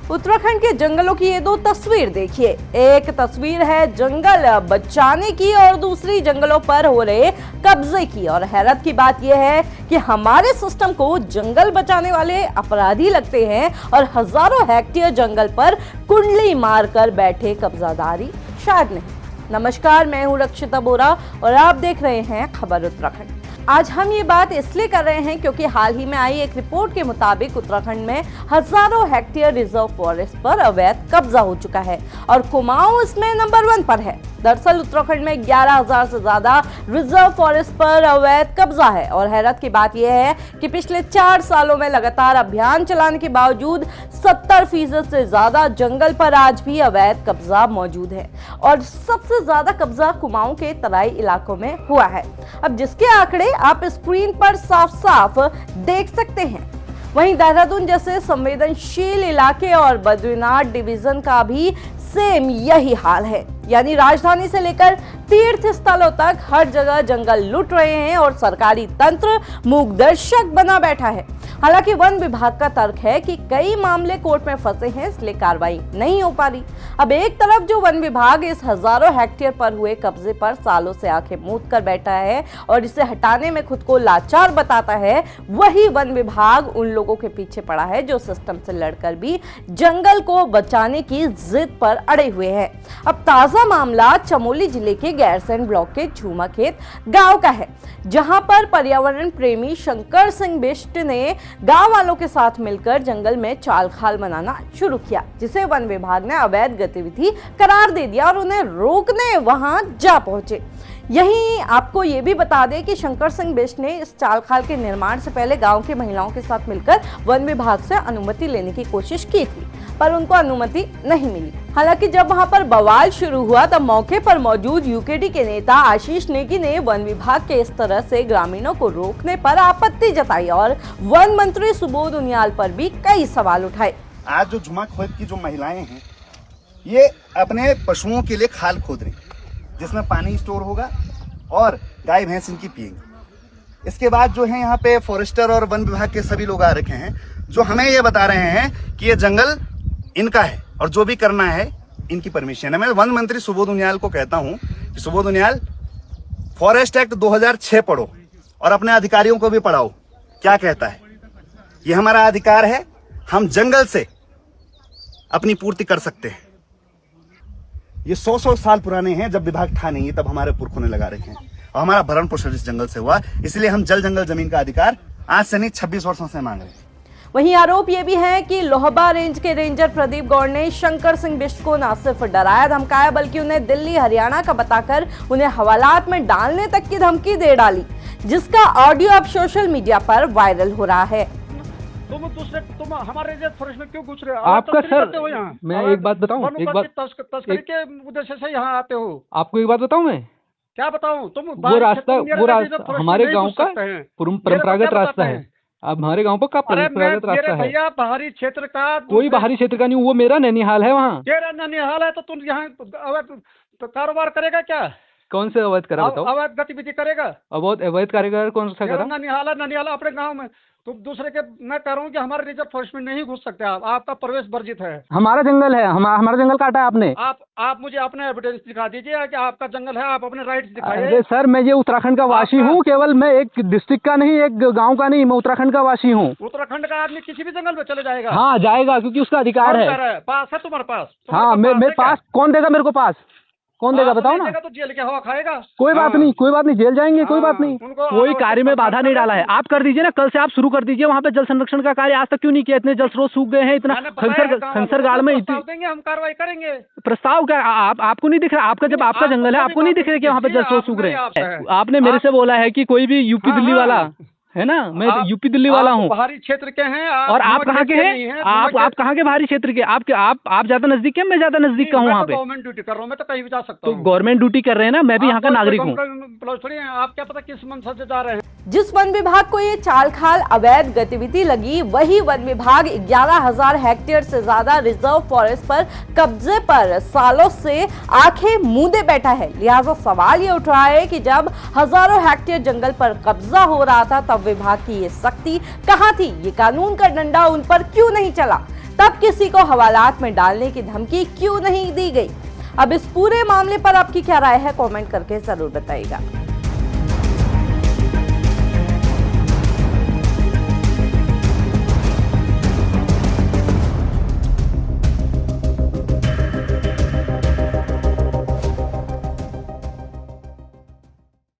उत्तराखंड के जंगलों की ये दो तस्वीर देखिए। एक तस्वीर है जंगल बचाने की और दूसरी जंगलों पर हो रहे कब्जे की। और हैरत की बात यह है कि हमारे सिस्टम को जंगल बचाने वाले अपराधी लगते हैं और हजारों हेक्टेयर जंगल पर कुंडली मारकर बैठे कब्जादारी शायद नहीं। नमस्कार, मैं हूं रक्षिता बोरा और आप देख रहे हैं खबर उत्तराखंड। आज हम ये बात इसलिए कर रहे हैं क्योंकि हाल ही में आई एक रिपोर्ट के मुताबिक उत्तराखंड में हजारों हेक्टेयर रिजर्व फॉरेस्ट पर अवैध कब्जा हो चुका है और कुमाऊं इसमें नंबर 1 पर है। दरअसल उत्तराखंड में 11,000 से ज्यादा रिजर्व फॉरेस्ट पर अवैध कब्जा है और हैरत की बात यह है कि पिछले 4 सालों में लगातार अभियान चलाने के बावजूद 70% से ज्यादा जंगल पर आज भी अवैध कब्जा मौजूद है और सबसे ज्यादा कब्जा कुमाऊं के तराई इलाकों में हुआ है। अब जिसके आंकड़े आप स्क्रीन पर साफ साफ देख सकते हैं। वहीं देहरादून जैसे संवेदनशील इलाके और बद्रीनाथ डिवीजन का भी सेम यही हाल है, यानी राजधानी से लेकर तीर्थ स्थलों तक हर जगह जंगल लूट रहे हैं और सरकारी तंत्र मूकदर्शक बना बैठा है। हालांकि वन विभाग का तर्क है कि कई मामले कोर्ट में फंसे हैं, इसलिए कार्रवाई नहीं हो पा रही। अब एक तरफ जो वन विभाग इस हजारों हेक्टेयर पर हुए कब्जे पर सालों से आंखें मूंद कर बैठा है और इसे हटाने में खुद को लाचार बताता है, वही वन विभाग उन लोगों के पीछे पड़ा है जो सिस्टम से लड़कर भी जंगल को बचाने की जिद पर अड़े हुए हैं। अब ताजा मामला चमोली जिले के गैरसैंण ब्लॉक के झूमाखेत गांव का है, जहां पर पर्यावरण प्रेमी शंकर सिंह बिष्ट ने गांव वालों के साथ मिलकर जंगल में चाल खाल बनाना शुरू किया, जिसे वन विभाग ने अवैध गतिविधि करार दे दिया और उन्हें रोकने वहां जा पहुंचे। यहीं आपको ये भी बता दें कि शंकर सिंह बिष्ट ने इस चाल खाल के निर्माण से पहले गांव की महिलाओं के साथ मिलकर वन विभाग से अनुमति लेने की कोशिश की थी, पर उनको अनुमति नहीं मिली। हालांकि जब वहां पर बवाल शुरू हुआ तब मौके पर मौजूद यूकेडी के नेता आशीष नेगी ने वन विभाग के इस तरह से ग्रामीणों को रोकने पर आपत्ति जताई और वन मंत्री सुबोध उनियाल पर भी कई सवाल उठाए। आज जो झुमाखेत की जो महिलाएं हैं, ये अपने पशुओं के लिए खाल खोद रही, जिसमें पानी स्टोर होगा और गाय भैंस इनकी पिएंगी। इसके बाद जो है यहाँ पे फॉरेस्टर और वन विभाग के सभी लोग आ रखे हैं, जो हमें ये बता रहे हैं कि ये जंगल इनका है और जो भी करना है इनकी परमिशन है। मैं वन मंत्री सुबोध उनियाल को कहता हूं कि सुबोध उनियाल, फॉरेस्ट एक्ट 2006 पढ़ो और अपने अधिकारियों को भी पढ़ाओ क्या कहता है। ये हमारा अधिकार है, हम जंगल से अपनी पूर्ति कर सकते हैं। ये 100 साल पुराने हैं, जब विभाग था नहीं तब हमारे पुरखों ने लगा रखे हैं और हमारा भरण पोषण इस जंगल से हुआ, इसलिए हम जल जंगल जमीन का अधिकार आज से नहीं 26 वर्षों से मांग रहे हैं। वहीं आरोप ये भी है कि लोहबा रेंज के रेंजर प्रदीप गौड़ ने शंकर सिंह बिष्ट को न सिर्फ डराया धमकाया बल्कि उन्हें दिल्ली हरियाणा का बताकर उन्हें हवालात में डालने तक की धमकी दे डाली, जिसका ऑडियो अब सोशल मीडिया पर वायरल हो रहा है। तुम हमारे रेंजर फॉरेस्ट में क्यों घुस रहे हो? आपका सर, मैं एक बात बताऊं, एक बात तस्करी के उद्देश्य से यहाँ आते हो। आपको एक बात बताऊं, मैं क्या बताऊं? तुम वो रास्ता हमारे गांव का परंपरागत रास्ता है। अब हमारे गांव का परंपरागत रास्ता है भैया, बाहरी क्षेत्र का कोई बाहरी क्षेत्र का नहीं, वो मेरा नैनीहाल है। वहाँ तेरा नैनीहाल है तो तुम यहाँ कारोबार करेगा क्या? कौन से अवैध करा बताओ? अवैध गतिविधि करेगा? अवैध कारीगर कौन सा करा? नैनीहाल अपने गाँव में। तुम दूसरे के, मैं कह रहा हूँ कि हमारे रिजर्व फॉरेस्ट में नहीं घुस सकते आप, आपका प्रवेश वर्जित है। हमारा जंगल है, हमारा जंगल काटा है आपने। आप मुझे अपने एविडेंस दिखा दीजिए कि आपका जंगल है, आप अपने राइट्स दिखाइए। अरे सर, मैं ये उत्तराखंड का वासी हूँ, केवल मैं एक डिस्ट्रिक्ट का नहीं, एक गाँव का नहीं, मैं उत्तराखंड का वासी हूँ। उत्तराखंड का आदमी किसी भी जंगल में चले जाएगा? हाँ जाएगा, क्योंकि उसका अधिकार है। पास है तुम्हारे पास? हाँ, मेरे पास। कौन देगा मेरे को पास? कौन देगा बताओ ना? तो जेल के हवा खाएगा। कोई बात नहीं, कोई बात नहीं, जेल जाएंगे, कोई बात नहीं। कोई कार्य में बाधा नहीं डाला है। आप कर दीजिए ना, कल से आप शुरू कर दीजिए। वहाँ पे जल संरक्षण का कार्य आज तक क्यों नहीं किया? इतने जल स्रोत सूख गए हैं, इतना खंसरगाड़ में देंगे, हम कार्रवाई करेंगे। प्रस्ताव क्या? आपको नहीं दिख रहा? आपका जब आपका जंगल है, आपको नहीं दिख रहा कि वहाँ पे जल स्रोत सूख रहे हैं? आपने मेरे से बोला है कि कोई भी यूपी दिल्ली वाला है ना, मैं यूपी दिल्ली वाला हूँ। बाहरी क्षेत्र के हैं और आप कहाँ के हैं? आप कहाँ के बाहरी क्षेत्र के? आप ज्यादा नजदीक है, मैं ज्यादा नजदीक का हूँ वहाँ पे। गवर्नमेंट ड्यूटी कर रहा हूँ, मैं तो कहीं भी जा सकता हूँ। तो गवर्नमेंट ड्यूटी कर रहे हैं ना, मैं भी यहाँ का नागरिक हूँ। आप क्या पता किस मंशा से जा रहे हैं? जिस वन विभाग को ये चाल खाल अवैध गतिविधि लगी, वही वन विभाग 11,000 हेक्टेयर से ज्यादा रिजर्व फॉरेस्ट पर कब्जे पर सालों से आंखें मूंदे बैठा है। लिहाजा सवाल ये उठ रहा है कि जब हजारों हेक्टेयर जंगल पर कब्जा हो रहा था तब विभाग की ये सख्ती कहां थी? ये कानून का डंडा उन पर क्यों नहीं चला? तब किसी को हवालात में डालने की धमकी क्यों नहीं दी गई? अब इस पूरे मामले पर आपकी क्या राय है, कमेंट करके जरूर बताइएगा।